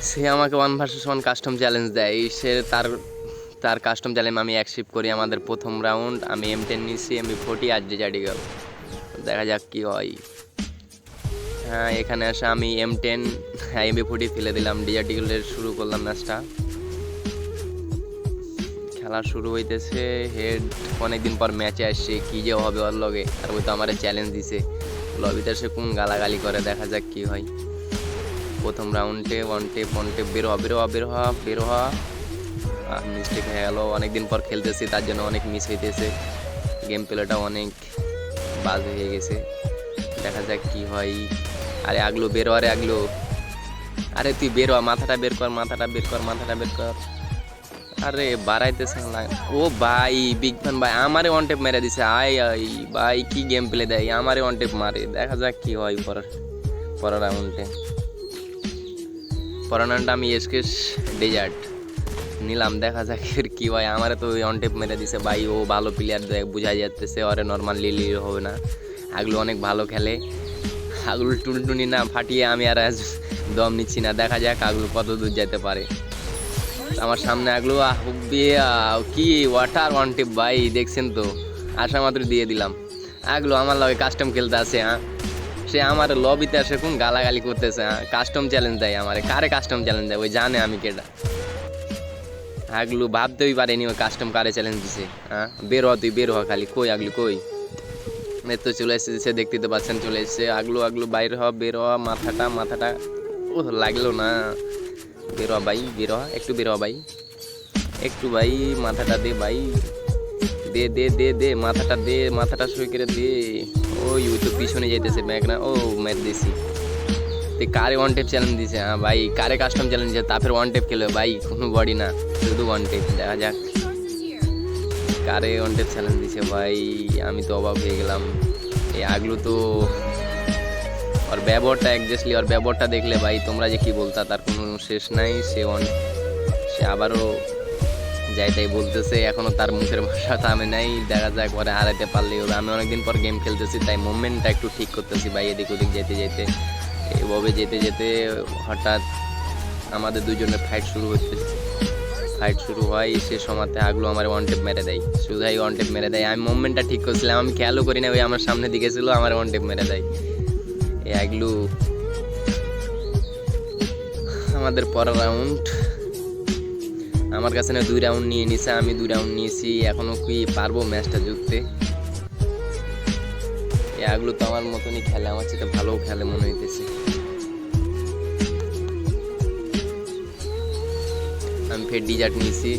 সে আমাকে 1 versus 1 custom challenge দেয়। সে তার তার কাস্টম চ্যালেঞ্জ আমি অ্যাকসেপ্ট করি। আমাদের প্রথম রাউন্ড আমি M10 নিয়েছি, MP40 আর ডিজার্ট ইগল। দেখা যাক কি হয়। হ্যাঁ, এখানে আসে আমি M10 MP40 ফেলে দিলাম, ডিজার্ট ইগলের শুরু করলাম ম্যাচটা। খেলা শুরু হইতেছে, হেড অনেকদিন পর ম্যাচে আসছে, কি যে হবে ওর লগে। আর ওই তো আমার চ্যালেঞ্জ দিছে, লবিতে সে কোন গালাগালি করে, দেখা যাক কি হয়। প্রথম রাউন্ডে ওয়ান টেপ বের হওয়া মিস্টেক হয়ে গেল। অনেকদিন পর খেলতেছি, তার জন্য অনেক মিস হইতেছে, গেম প্লেটা অনেক বাজে হয়ে গেছে। দেখা যাক কি হয়। আরে আগলো বের হ, আরে আগলো, আরে তুই বের হ, মাথাটা বের কর, মাথাটা বের কর। আরে বাড়াইতেছে না। ও ভাই বিগ ফ্যান ভাই, আমারে ওয়ান টেপ মেরে দিছে। আয় আই ভাই, কি গেম প্লে দেয়, আমারে ওয়ান টেপ মারে। দেখা যাক কি হয় পরের রাউন্ডে। পরের রাউন্ডে আমি এসকেস ডেজার্ট নিলাম, দেখা যাক এর কি হয়। আমারে তো ওয়ান টেপ মেরে দিছে ভাই। ও ভালো প্লেয়ার, বোঝা যাচ্ছে, ওরে নর্মাল লিলি হবে না। আগলো অনেক ভালো খেলে। আগলু টুনটুনি না ফাটিয়ে আমি আর দম নিচ্ছি না। দেখা যাক আগলু কত দূর যেতে পারে। আমার সামনে আগলু কি ওয়াটার ওয়ান টিপ ভাই, দেখছেন তো, আসা মাত্র দিয়ে দিলাম। আগলু আমার লগে কাস্টম খেলতে আসে। সে আমার লবিতে আসে কোন গালাগালি করতেছে। কাস্টম চ্যালেঞ্জ দেয় আমারে। কারে কাস্টম চ্যালেঞ্জ দেয়, ওই জানে আমি কেটা। আগলু ভাবতেই পারেনি ওই কাস্টম কারে চ্যালেঞ্জ দিছে। বের হ, তুই বের হ খালি। কই আগলু কই? তো চলে এসেছে, দেখতে তো পাচ্ছেন, চলে এসেছে। আগলু বাইর হ, বের হ, মাথাটা ও লাগলো না। বের হ ভাই, বের হ, একটু বের হ ভাই, একটু ভাই, মাথাটা দে ভাই, দে দে দে দে মাথাটা দে, মাথাটা সই করে দে। ওই তো পিছনে যাইতেছে ব্যাগ না। ও ম্যাচ দিছি। তুই কারে ওয়ান টেপ চ্যালেঞ্জ দিছে? ভাই কারে কাস্টম চ্যালেঞ্জ দিছে? তারপরে ওয়ান টেপ খেলে ভাই, কোনো বডি না, শুধু ওয়ান টেপ। দেখা যাক কারে ওয়ান টেপ চ্যালেঞ্জ দিছে ভাই। আমি তো অবাক হয়ে গেলাম। এই আগলু তো ওর ব্যবহারটা এক্স্যাক্টলি, ওর ব্যবহারটা দেখলে ভাই তোমরা যে কি বলতা, তার কোনো শেষ নাই। সে আবারও যাই তাই বলতেছে, এখনো তার মুখের ভাষা থামে নাই। দেখা যাক পরে হারাইতে পারলেই হবে। আমি অনেকদিন পর গেম খেলতেছি, তাই মুভমেন্টটা একটু ঠিক করতেছি ভাই। এদিক ওদিক যেতে যেতে, এভাবে যেতে যেতে হঠাৎ আমাদের দুজনের ফাইট শুরু হয়। সে সময়তে আগলো আমার ওয়ান টেপ মেরে দেয়, শুধাই ওয়ান টেপ মেরে দেয়। আমি মুভমেন্টটা ঠিক করছিলাম, আমি খেয়ালও করি না, ওই আমার সামনে দিকে ছিল, আমার ওয়ান টেপ মেরে দেয়। এই আগলু আমাদের পরের রাউন্ড। আমার কাছে না 2 রাউন্ড নিয়ে নিছে, আমি 2 রাউন্ড নিয়েছি। এখনো কি পারবো ম্যাচটা জিততে? এগুলো তো আমার মতনই খেলে, আমার চেয়ে ভালো খেলে মনে হইতেছে। আমি ফের ডিজার্ট নিয়েছি,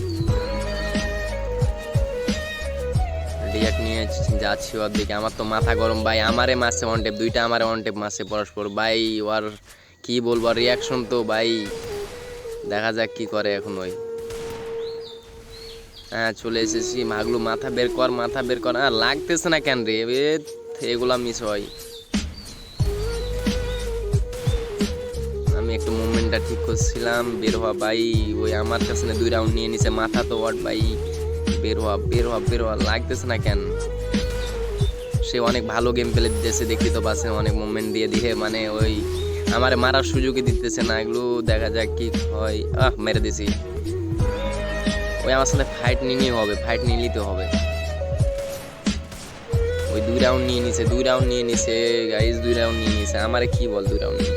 ডিজার্ট নিয়ে যাচ্ছি ওর দিকে। আমার তো মাথা গরম ভাই, আমারে মারছে ওয়ান টেপ, দুইটা আমারে ওয়ান টেপ মারছে পরস্পর ভাই। ওর কি বলবো, রিয়াকশন তো ভাই। দেখা যাক কি করে এখন ওই। চলে এসেছি। মাগলু মাথা বের কর। লাগতেছে না কেন রে? এগুলা মিস হয়। আমি একটু মুভমেন্টটা ঠিক করছিলাম। বের হওয়া ভাই, ওই আমার কাছে না 2 রাউন্ড নিয়ে নিছে। মাথা তো ওয়াট ভাই, বের হওয়া লাগতেছে না কেন? সে অনেক ভালো গেম প্লে দিতেছে, দেখতে তো পাচ্ছেন, অনেক মুভমেন্ট দিয়ে মানে ওই আমার মারার সুযোগই দিতেছে না। এগুলো দেখা যাক কি হয়। মেরে দিছি। ওই আমার সাথে ফাইট নিতে হবে। ওই 2 রাউন্ড নিয়ে নিছে গাইস, 2 রাউন্ড নিয়ে নিছে। আমারে কি বল 2 রাউন্ড নিয়ে?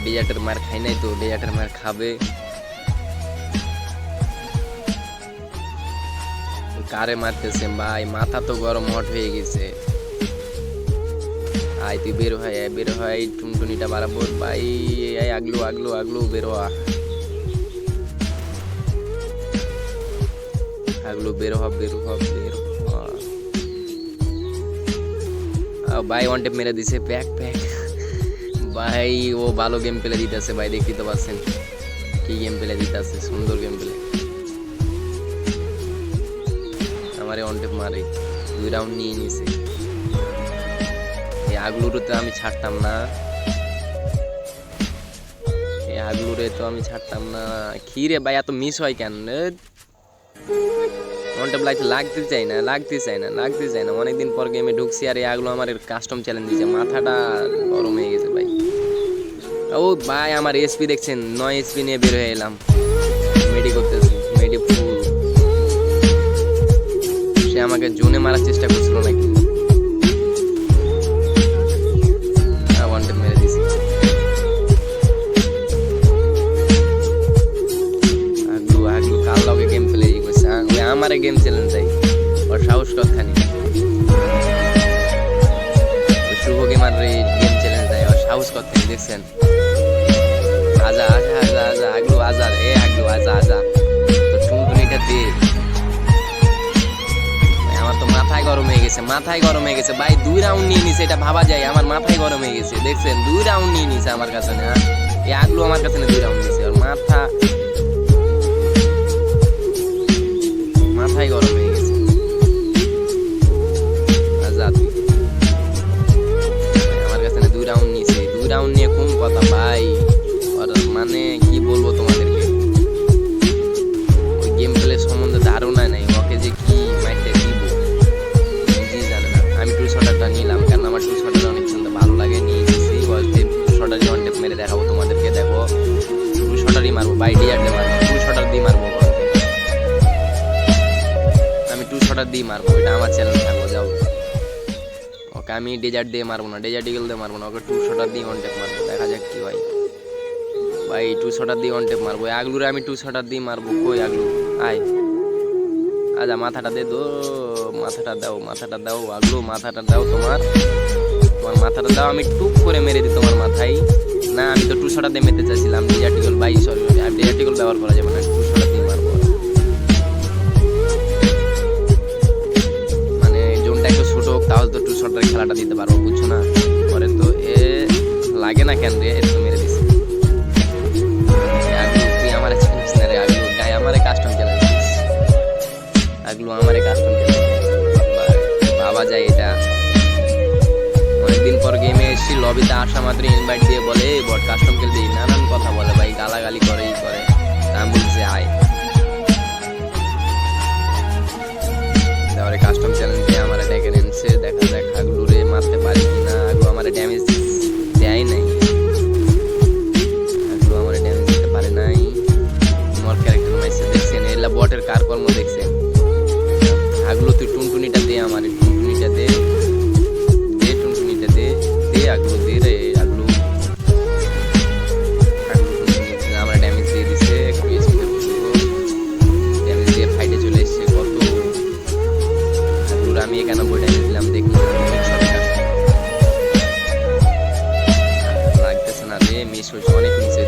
ডেজার্টের মার খাই নাই তো, ডেজার্টের মার খাবে। কারে মারতেছে ভাই? মাথা তো গরম হট হয়ে গেছে। আয় তুই বের হয়, টুনটুনিটা বাড়াবো ভাই। আগলু বের হ, ভাই ওয়ান টেপ মেরে দিছে। প্যাক ভাই, ও ভালো গেম প্লে দিতেছে ভাই, দেখতে তো পাচ্ছেন কি গেম প্লে দিতেছে, সুন্দর গেম প্লে। আমারে ওয়ান টেপ মারে, 2 রাউন্ড নিয়ে নিছে। এই আগলুরে তো আমি ছাড়তাম না। কি রে ভাই, এত মিস হয় কেন? ওয়ান টেপ লাগতে চাই না। অনেকদিন পর গেমে ঢুকছি, আর এগুলো আমার কাস্টম চ্যালেঞ্জ দিচ্ছে। মাথাটা গরম হয়ে গেছে ভাই। ও ভাই আমার এসপি দেখছেন, 9 এসপি নিয়ে বের হয়ে এলাম, মেডি করতেছি, মেডি ফুল। সে আমাকে জোনে মারার চেষ্টা করছিল নাকি, ওয়ান টেপ মেরে দিছি। আগলু আগলু কাল লগে গেম প্লে করছে, ওই আমারে গেম চ্যালেঞ্জ দেয়, ওর সাহস কতখানি। শুভ গেমার গেম চ্যালেঞ্জ দেয়, ওর সাহস কতখানি দেখছেন। আজা আজা আজা আজা আগলু আজা, আগলু আজা আজা, তো টুনটুনিটা দে। আমার তো মাথায় গরম হয়ে গেছে, মাথায় গরম হয়ে গেছে ভাই, 2 রাউন্ড নিয়ে নিছে, এটা ভাবা যায়। আমার মাথায় গরম হয়ে গেছে দেখছেন, 2 রাউন্ড নিয়ে নিছে আমার কাছে না, এই আগলু আমার কাছে না 2 রাউন্ড নিছে, ওর মাথায় গরম হয়ে গেছে। আজা তুই আমার কাছে না 2 রাউন্ড নিছে, 2 রাউন্ড নিয়ে কোন কথা ভাই, মানে কি বলবো তোমাদেরকে, ওই গেম প্লে সম্বন্ধে ধারণা নাই, ওকে যে কি মাইটে দিব নিজেই জানে না। আমি টু শটারটা নিলাম কারণ আমার টু শটার অনেক সুন্দর ভালো লাগে, নিয়ে গেছি। টু শটারই ওয়ান টেপ মেরে দেখাবো তোমাদেরকে, দেখো টু শটারই মারবো ভাই, ডিআর দিয়ে মারবো, টু শটার দিয়ে মারবো, আমি টু শটার দিয়ে মারবো, এটা আমার চ্যালেঞ্জ থাকবো। যাও ওকে আমি ডেজার্ট দিয়ে মারবো না, ডেজার্ট ইগল দিয়ে মারবো না, ওকে টু শটার দিয়ে ওয়ান টেপ মারবো, দেখা যাক কি ভাই। ভাই টু শটার দিয়ে ওয়ান টেপ মারবো, আগলুরে আমি টু শটার দিয়ে মারবো। কই আগলু আয়, আজা মাথাটা দে, দো মাথাটা দাও, মাথাটা দাও আগলু, মাথাটা দাও, তোমার মাথাটা দাও, আমি টুক করে মেরে দিই তোমার মাথায়। না আমি তো টু শটার দিয়ে মেরতে চাইছিলাম, ডিজার্টিকল ভাই সরি, ডিজার্টিকল ব্যবহার করা যাবে না, টু শটার দিয়ে মারবো। মানে জোনটা একটু ছোট হোক তাহলে তো টু শটার খেলাটা দিতে পারবো, বুঝছো না। পরে তো এ লাগে না কেন রে, একটু মেরে দিছি। কাস্টম চ্যালেঞ্জ আগলু আমারে কাস্টম চ্যালেঞ্জ ভাবা যায়। এটা অনেকদিন পর গেমে এসেছি, লবিতে আসা মাত্র ইনভাইট দিয়ে বলে বট কাস্টম খেলতে, নানান কথা বলে ভাই, গালাগালি করে ই করে, আমি বলছি আয়। তারপরে কাস্টম চ্যালেঞ্জ দিয়ে আমার ডেকে নেনছে, দেখা যাক আগলুরে মারতে পারি কিনা। আগলু আমার ড্যামেজ দেয় নাই, আগলু আমার ড্যামেজ দিতে পারে নাই। আমার ক্যারেক্টার মাইসে দেখছেন, এলা বটের কার কর্ম দেখছেন। আগলু তুই টুনটুনিটা দে, আমার টুনটুনিটা দে, দে টুনটুনিটা দে, দে আগলু দে রে আগলু। আমার ড্যামেজ দিয়ে দিছে, একটু ড্যামেজ দিয়ে ফাইটে চলে এসছে কত। আগলুর আমি 91 ড্যামেজ দিলাম, দেখুন লাগতেছে না রে, মিস হয়েছে অনেক নিচে।